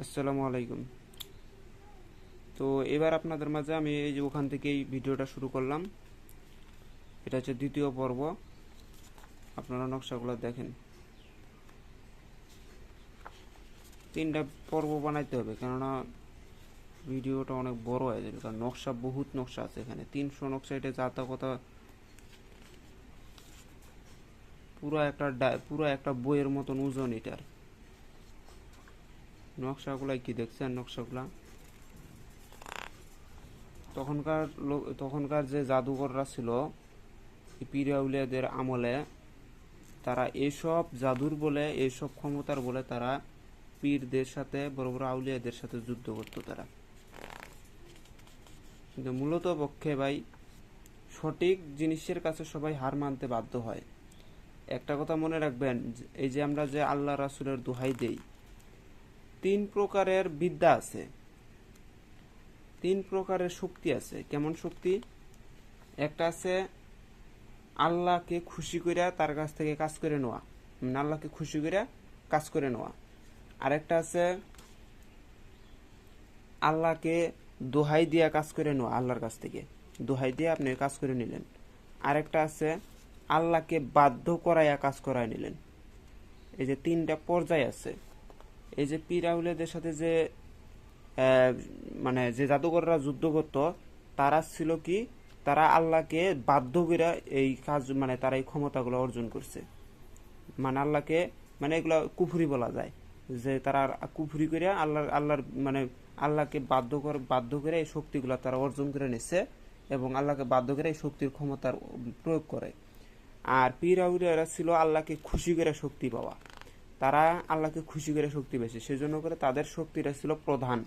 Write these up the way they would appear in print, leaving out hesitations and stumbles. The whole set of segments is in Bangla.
আসসালামু আলাইকুম। তো এবার আপনাদের মাঝে আমি এই যে ওখান থেকেই ভিডিওটা শুরু করলাম। এটা হচ্ছে দ্বিতীয় পর্ব। আপনারা নকশাগুলো দেখেন। তিনটা পর্ব বানাইতে হবে, কেননা ভিডিওটা অনেক বড় হয়ে যাবে, কারণ নকশা বহুত নকশা আছে এখানে। 300 নকশা, এটা যাতা কথা পুরো একটা বইয়ের মতন ওজন এটার। নকশাগুলাই কি দেখছেন? নকশাগুলা তখনকার যে জাদুঘররা ছিল পীর আউলিয়াদের আমলে, তারা এইসব জাদুর বলে, এইসব ক্ষমতার বলে তারা পীরদের সাথে, বড় বড় আউলিয়াদের সাথে যুদ্ধ করতো তারা। কিন্তু মূলত পক্ষে ভাই, সঠিক জিনিসের কাছে সবাই হার মানতে বাধ্য হয়। একটা কথা মনে রাখবেন, এই যে আমরা যে আল্লাহ রাসূলের দোহাই দেই, 3 প্রকারের বিদ্যা আছে, 3 প্রকারের শক্তি আছে। কেমন শক্তি? একটা আছে আল্লাহকে খুশি কইরা তার কাছ থেকে কাজ করে নেওয়া, মানে আল্লাহকে খুশি কইরা কাজ করে নেওয়া। আরেকটা আছে আল্লাহকে দোহাই দিয়া কাজ করে নেওয়া, আল্লাহর কাছ থেকে দোহাই দিয়ে আপনি কাজ করে নিলেন। আরেকটা আছে আল্লাহকে বাধ্য করাইয়া কাজ করাই নিলেন। এই যে 3টা পর্যায় আছে। এই যে পীর আউলিয়াদের সাথে যে মানে যে জাদুকররা যুদ্ধ করত, তারা ছিল কি, তারা আল্লাহকে বাধ্য করে এই কাজ, মানে তারা এই ক্ষমতাগুলো অর্জন করছে। মানে আল্লাহকে, মানে এগুলা কুফরি বলা যায়, যে তারা কুফরি করে আল্লাহর মানে আল্লাহকে বাধ্য করে এই শক্তিগুলো তারা অর্জন করে নিচ্ছে, এবং আল্লাহকে বাধ্য করে এই শক্তির ক্ষমতার প্রয়োগ করে। আর পীর আউলিয়ারা ছিল আল্লাহকে খুশি করে শক্তি পাওয়া। তারা আল্লাহকে খুশি করে শক্তি পেয়েছে, সেজন্য করে তাদের শক্তিটা ছিল প্রধান।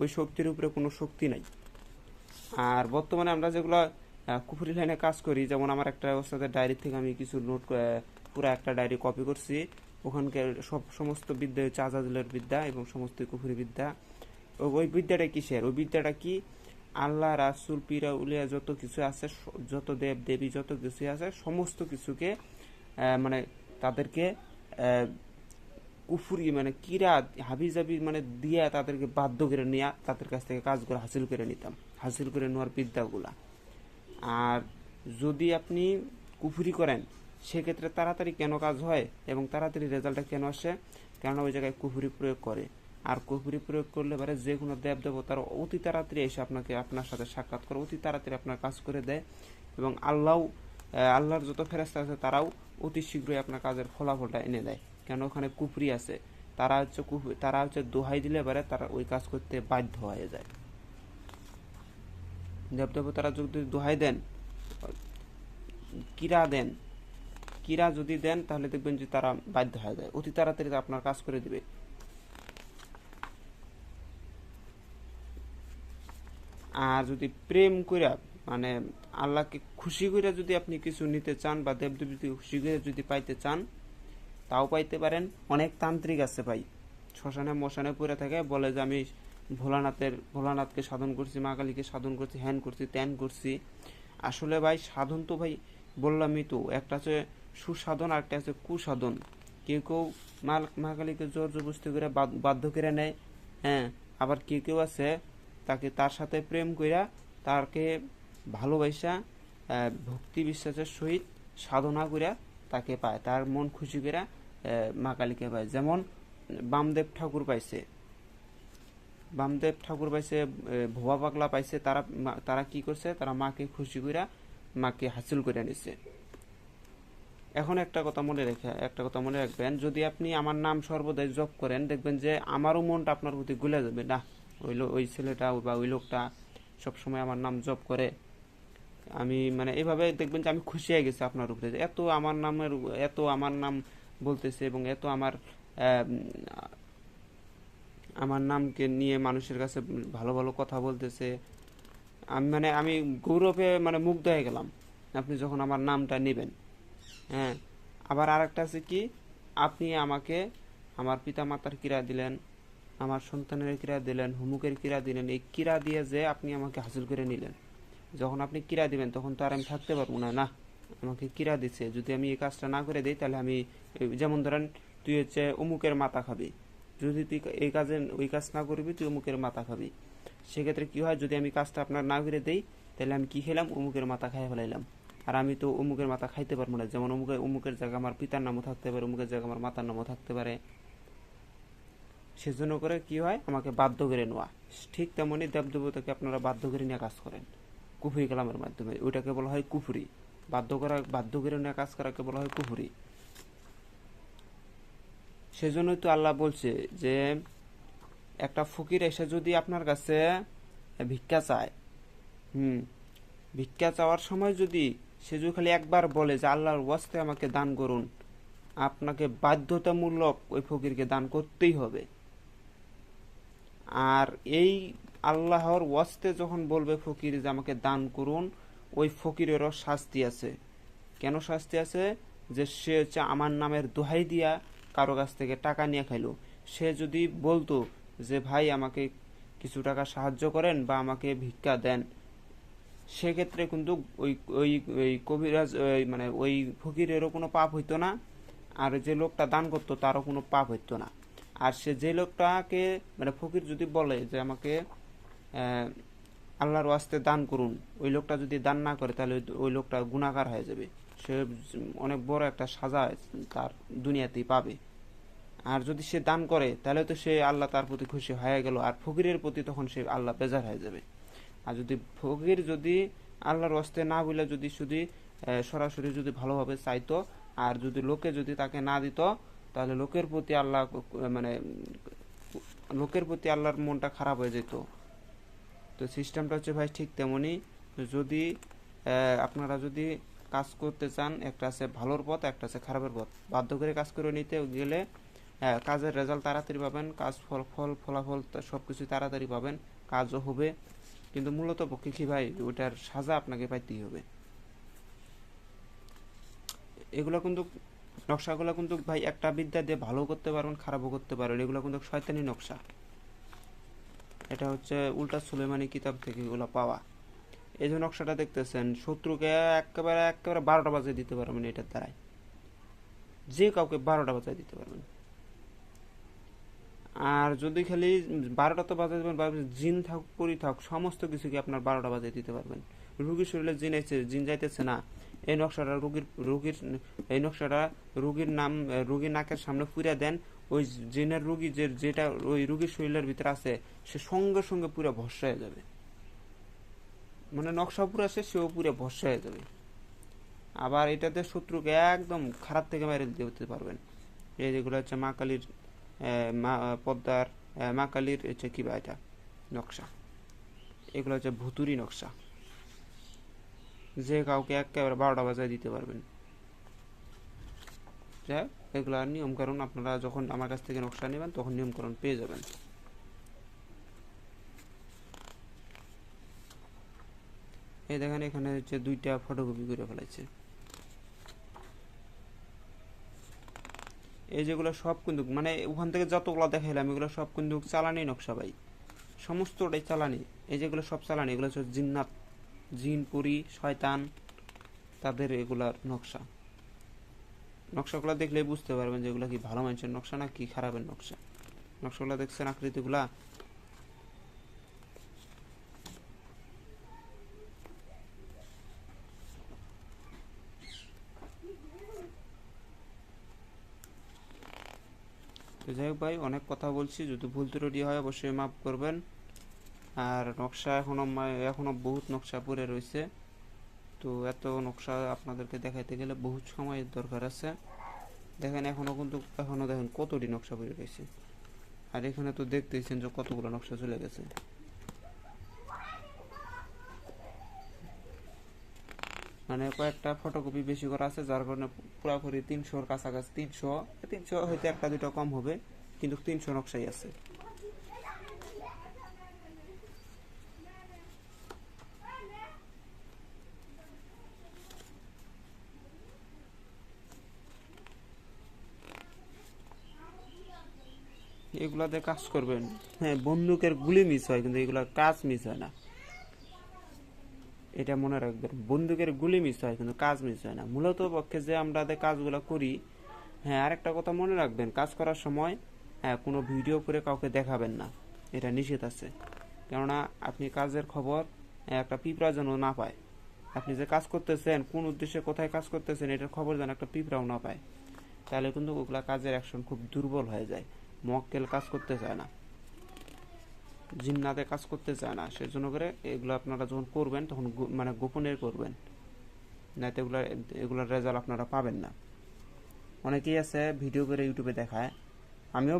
ওই শক্তির উপরে কোনো শক্তি নাই। আর বর্তমানে আমরা যেগুলো কুফরি লাইনে কাজ করি, যেমন আমার একটা ওস্তাদের ডায়েরি থেকে আমি কিছু নোট, পুরো একটা ডায়েরি কপি করছি। ওখানকার সমস্ত বিদ্যা হচ্ছে আজাদুলের বিদ্যা এবং সমস্ত কুফরি বিদ্যা। ওই বিদ্যাটা কিসের? ওই বিদ্যাটা কি? আল্লাহ, রাসূল, পীর উলিয়া যত কিছু আছে, যত দেব দেবী যত কিছু আছে, সমস্ত কিছুকে মানে তাদেরকে কুফুরি, মানে কিরা হাবিজাবি, মানে দিয়া তাদেরকে বাধ্য করে নিয়ে তাদের কাছ থেকে কাজগুলো হাসিল করে নিতাম, হাসিল করে নেওয়ার বিদ্যাগুলা। আর যদি আপনি কুফুরি করেন, সেক্ষেত্রে তাড়াতাড়ি কেন কাজ হয় এবং তাড়াতাড়ি রেজাল্টটা কেন আসে? কেননা ওই জায়গায় কুফুরি প্রয়োগ করে। আর কুফুরি প্রয়োগ করলে পারে যে কোনো দেব দেবতার অতি তাড়াতাড়ি এসে আপনার সাথে সাক্ষাৎ করে, অতি তাড়াতাড়ি আপনার কাজ করে দেয়। এবং আল্লাহর যত ফেরেশতা আছে তারাও অতি শীঘ্রই আপনার কাজের ফলাফলটা এনে দেয়। কেন? ওখানে কুফরি আছে। তারা হচ্ছে দোহাই দিলে পারে তারা ওই কাজ করতে বাধ্য হয়ে যায়। দেবদেবতারা যদি দোহাই দেন, কিরা দেন, কিরা যদি দেন, তাহলে দেখবেন যে তারা বাধ্য হয়ে যায়, অতি তাড়াতাড়ি আপনার কাজ করে দিবে। আর যদি প্রেম কইরা, মানে আল্লাহকে খুশি কইরা যদি আপনি কিছু নিতে চান, বা দেবদেবীকে খুশি করে যদি পাইতে চান, তাও পাইতে পারেন। অনেক তান্ত্রিক আছে ভাই, শ্মশানে মশানে পড়ে থাকে, বলে যে আমি ভোলানাথকে সাধন করছি, মা কালীকে সাধন করছি, হ্যান করছি, ত্যান করছি। আসলে ভাই সাধন তো ভাই বললামই তো, একটা হচ্ছে সুসাধন আর একটা হচ্ছে কুসাধন। কেউ কেউ মা কালীকে জোর জবরদস্তি করে বাধ্য করে নেয়। হ্যাঁ, আবার কেউ কেউ আছে তার সাথে প্রেম কইরা, তাকে ভালোবাসা ভক্তি বিশ্বাসের সহিত সাধনা কইরা তাকে পায়, তার মন খুশি কইরা মা কালীকে পায়। যেমন বামদেব ঠাকুর পাইছে, ভোয়া পাগলা পাইছে। তারা কি করছে? তারা মাকে খুশি কইরা মাকে হাসিল করে নিছে। এখন একটা কথা মনে রাখবেন, যদি আপনি আমার নাম সর্বদাই জপ করেন, দেখবেন যে আমারও মনটা আপনার প্রতি গলে যাবে। না, ওই ছেলেটা বা ওই লোকটা সবসময় আমার নাম জপ করে, আমি মানে এভাবে দেখবেন যে আমি খুশি হয়ে গেছি আপনার উপরে, যে এত আমার নাম বলতেছে, এবং এত আমার নামকে নিয়ে মানুষের কাছে ভালো ভালো কথা বলতেছে। আমি গৌরবে মানে মুগ্ধ হয়ে গেলাম আপনি যখন আমার নামটা নেবেন। হ্যাঁ, আবার আরেকটা আছে কি, আপনি আমাকে আমার পিতা মাতার কিরা দিলেন, আমার সন্তানের কিরা দিলেন, হুমুকের কিরা দিলেন, এই কিরা দিয়ে যে আপনি আমাকে হাসিল করে নিলেন। যখন আপনি কিরা দিবেন, তখন তো আর আমি থাকতে পারবো না। না, আমাকে কিরা দিচ্ছে, যদি আমি এই কাজটা না করে দিই, তাহলে আমি, যেমন ধরেন তুই হচ্ছে অমুকের মাথা খাবি, যদি তুই এই কাজে ওই কাজ না করবি তুই অমুকের মাথা খাবি। সেক্ষেত্রে কি হয়, যদি আমি কাজটা আপনার না করে দেই, তাহলে আমি কি খেলাম, অমুকের মাথা খাই ফেলাইলাম। আর আমি তো অমুকের মাথা খাইতে পারবো না। যেমন অমুকের জায়গায় আমার পিতার নামও থাকতে পারে, অমুকের জায়গায় আমার মাতার নামও থাকতে পারে। সেজন্য করে কি হয়, আমাকে বাধ্য করে নেওয়া। ঠিক তেমনই দেবদেবতাকে আপনারা বাধ্য করে নিয়ে কাজ করেন কুফরি কালামের মাধ্যমে, ওইটাকে বলা হয় কুফরি। বাধ্য করে নিয়ে কাজ করাকে বলা হয় কুফরি। সেজন্যই তো আল্লাহ বলছে যে একটা ফকির এসে যদি আপনার কাছে ভিক্ষা চায়, ভিক্ষা চাওয়ার সময় যদি সে যদি খালি একবার বলে যে আল্লাহর ওয়াস্তে আমাকে দান করুন, আপনাকে বাধ্যতামূলক ওই ফকিরকে দান করতেই হবে। আর এই আল্লাহর ওয়াস্তে যখন বলবে ফকির যে আমাকে দান করুন, ওই ফকিরেরও শাস্তি আছে। কেন শাস্তি আছে? যে সে হচ্ছে আমার নামের দোহাই দিয়া কারো কাছ থেকে টাকা নিয়ে খাইলো। সে যদি বলতো যে ভাই আমাকে কিছু টাকা সাহায্য করেন বা আমাকে ভিক্ষা দেন, সেক্ষেত্রে কিন্তু ওই ওই ওই কবিরাজ মানে ওই ফকিরেরও কোনো পাপ হইতো না, আর যে লোকটা দান করতো তারও কোনো পাপ হইতো না। আর সে যে লোকটাকে মানে ফকির যদি বলে যে আমাকে আল্লাহর ওয়াস্তে দান করুন, ওই লোকটা যদি দান না করে তাহলে ওই লোকটা গুনাহগার হয়ে যাবে। সে অনেক বড় একটা সাজা তার দুনিয়াতেই পাবে। আর যদি সে দান করে তাহলে তো সে আল্লাহ তার প্রতি খুশি হয়ে গেল, আর ফকিরের প্রতি তখন সে আল্লাহ বেজার হয়ে যাবে। আর যদি ফকির যদি আল্লাহর ওয়াস্তে না বলে যদি শুধু সরাসরি যদি ভালোভাবে চাইতো, আর যদি লোকে যদি তাকে না দিত, তাহলে লোকের প্রতি আল্লাহ মানে লোকের প্রতি আল্লাহর মনটা খারাপ হয়ে যেত। তো সিস্টেমটা হচ্ছে ভাই ঠিক তেমনই। যদি আপনারা যদি কাজ করতে চান, একটা আছে ভালোর পথ, একটা আছে খারাপের পথ। বাধ্য করে কাজ করে নিতে গেলে কাজের রেজাল্ট তাড়াতাড়ি পাবেন, কাজ ফলাফল সবকিছু তাড়াতাড়ি পাবেন, কাজও হবে। কিন্তু মূলত পক্ষে কি ভাই, ওইটার সাজা আপনাকে পাইতেই হবে। এগুলো কিন্তু নকশাগুলো কিন্তু ভাই একটা বিদ্যা দিয়ে ভালো করতে পারবেন, খারাপও করতে পারবেন। এগুলো কিন্তু শয়তানি নকশা। এটা হচ্ছে উল্টা সুলেমানি কিতাব থেকে এগুলো পাওয়া। এই যে নকশাটা দেখতেছেন, শত্রুকে একেবারে 12টা বাজিয়ে দিতে পারবেন এটার দ্বারাই। যে কাউকে 12টা বাজিয়ে দিতে পারবেন। আর যদি খালি 12টা তো বাজিয়ে দেবেন, জিন থাক পরি থাক সমস্ত কিছুকে আপনার 12টা বাজিয়ে দিতে পারবেন। রুগীর শরীরে জিন যাইতেছে না, এই নকশাটা এই নকশাটা রুগীর নাকের সামনে পুরা দেন, ওই জিনের রুগী যেটা ওই রুগীর শরীরের ভিতরে আছে সে সঙ্গে সঙ্গে পুরো ভস্ম হয়ে যাবে। মানে নকশা পুরা শেষ, সেও পুরো ভস্ম হয়ে যাবে। আবার এটাতে শত্রুকে একদম খারাপ থেকে মেরে দিতে পারবেন। এই যেগুলো হচ্ছে মা কালীর পদ্মার মা কালীর হচ্ছে কি বা এটা নকশা, এগুলো হচ্ছে ভুতুরি নকশা, যে কাউকে একেবারে 12টা বাজায় দিতে পারবেন। যাই হোক, এগুলো নিয়মকানুন আপনারা যখন আমার কাছ থেকে নকশা নেবেন তখন নিয়মকানুন পেয়ে যাবেন। এই দেখেন এখানে হচ্ছে 2টা ফটোকপি করে ফেলাইছে। এই যেগুলো সব কিন্তু মানে ওখান থেকে যতগুলো দেখাইলাম এগুলো সব কিন্তু চালানি নকশা ভাই, সমস্তটাই চালানি। এই যেগুলো সব চালানি, এগুলো হচ্ছে জিন্নাত, জিন পুরি শয়তান, তাদের এগুলার নকশা। নকশাগুলো দেখলে বুঝতে পারবেন যে এগুলো কি ভালো মানুষের নকশা না কি খারাপের নকশা। নকশাগুলো দেখছেন, আকৃতিগুলা। তো যাই হোক ভাই, অনেক কথা বলছি, যদি ভুল ত্রুটি হয় অবশ্যই মাফ করবেন। আর নকশা এখনো বহুত নকশা পড়ে রয়েছে, তো এত নকশা আপনাদেরকে দেখাইতে গেলে বহুত সময়ের দরকার আছে। দেখেন এখনো দেখেন কতটি নকশা পড়ে রয়েছে। আর এখানে তো দেখতেছেন যে কতগুলো নকশা চলে গেছে। মানে কয়েকটা ফটোকপি বেশি করা আছে, যার কারণে পুরোপুরি 300-র কাছাকাছি, 300 হয়তো একটা দুটো কম হবে, কিন্তু 300 নকশাই আছে। এগুলাতে কাজ করবেন। হ্যাঁ, বন্দুকের গুলি মিস হয় কিন্তু এগুলার কাজ মিস হয় না, এটা মনে রাখবেন। বন্দুকের গুলি মিস হয় কিন্তু কাজ মিস হয় না। মূলত পক্ষে যে আমরা কাজগুলো করি, হ্যাঁ আরেকটা কথা মনে রাখবেন, কাজ করার সময় কোনো ভিডিও করে কাউকে দেখাবেন না, এটা নিষেধ আছে। কেননা আপনি কাজের খবর একটা পিঁপড়া যেন না পায়। আপনি যে কাজ করতেছেন, কোন উদ্দেশ্যে কোথায় কাজ করতেছেন, এটার খবর যেন একটা পিঁপড়াও না পায়। তাহলে কিন্তু ওগুলা কাজের অ্যাকশন খুব দুর্বল হয়ে যায়, মক্কেল কাজ করতে চায় না, জিন্নাতে কাজ করতে চায় না। সেজন্য করে এগুলো আপনারা যখন করবেন তখন মানে গোপনে করবেন, না তো এগুলোর রেজাল্ট আপনারা পাবেন না। অনেকেই আছে ভিডিও করে ইউটিউবে দেখায়, আমিও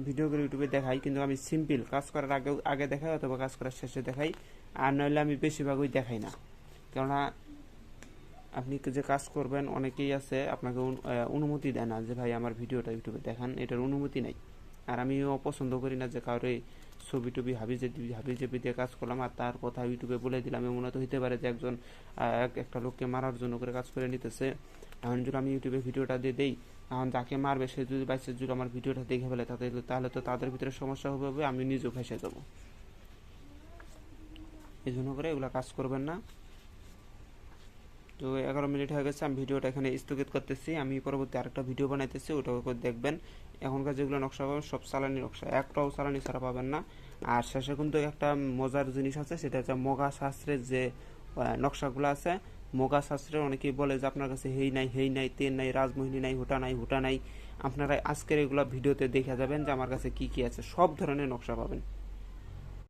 ভিডিও করে ইউটিউবে দেখাই, কিন্তু আমি সিম্পল কাজ করার আগে দেখাই অথবা কাজ করার শেষে দেখাই, আর নইলে আমি বেশিরভাগই দেখাই না। কেননা আপনি যে কাজ করবেন, অনেকেই আছে আপনাকে অনুমতি দেয় না যে ভাই আমার ভিডিওটা ইউটিউবে দেখান, এটার অনুমতি নাই। আর আমিও পছন্দ করি না যে কারোর ছবি টবি হাবি দিয়ে কাজ করলাম আর তার কথা ইউটিউবে বলে দিলাম। এমন তো হইতে পারে যে একজন একটা লোককে মারার জন্য করে কাজ করে নিতেছে। এখন যদি আমি ইউটিউবে ভিডিওটা দিয়ে দেই, এখন যাকে মারবে সে যদি বাইসে যদি আমার ভিডিওটা দেখে ফেলে, তাহলে তো তাদের ভিতরে সমস্যা হবে, আমি নিজেও ফেঁসে যাবো। এই জন্য করে এগুলো কাজ করবেন না। তো 11 মিনিট হয়ে গেছে, আমি ভিডিওটা এখানে স্থগিত করতেছি। আমি পরবর্তী আরেকটা ভিডিও বানাইতেছি, ওটাও দেখবেন। এখনকার যেগুলো নকশা পাবেন সব চালানি নকশা, একটাও চালানি ছাড়া পাবেন না। আর শেষে কিন্তু একটা মজার জিনিস আছে, সেটা হচ্ছে মগা শাস্ত্রের যে নকশাগুলো আছে। মগা শাস্ত্রের অনেকেই বলে যে আপনার কাছে হেই নাই তেন নাই, রাজমোহিনী নাই, হুটা নাই। আপনারা আজকের এগুলো ভিডিওতে দেখে যাবেন যে আমার কাছে কি কি আছে, সব ধরনের নকশা পাবেন।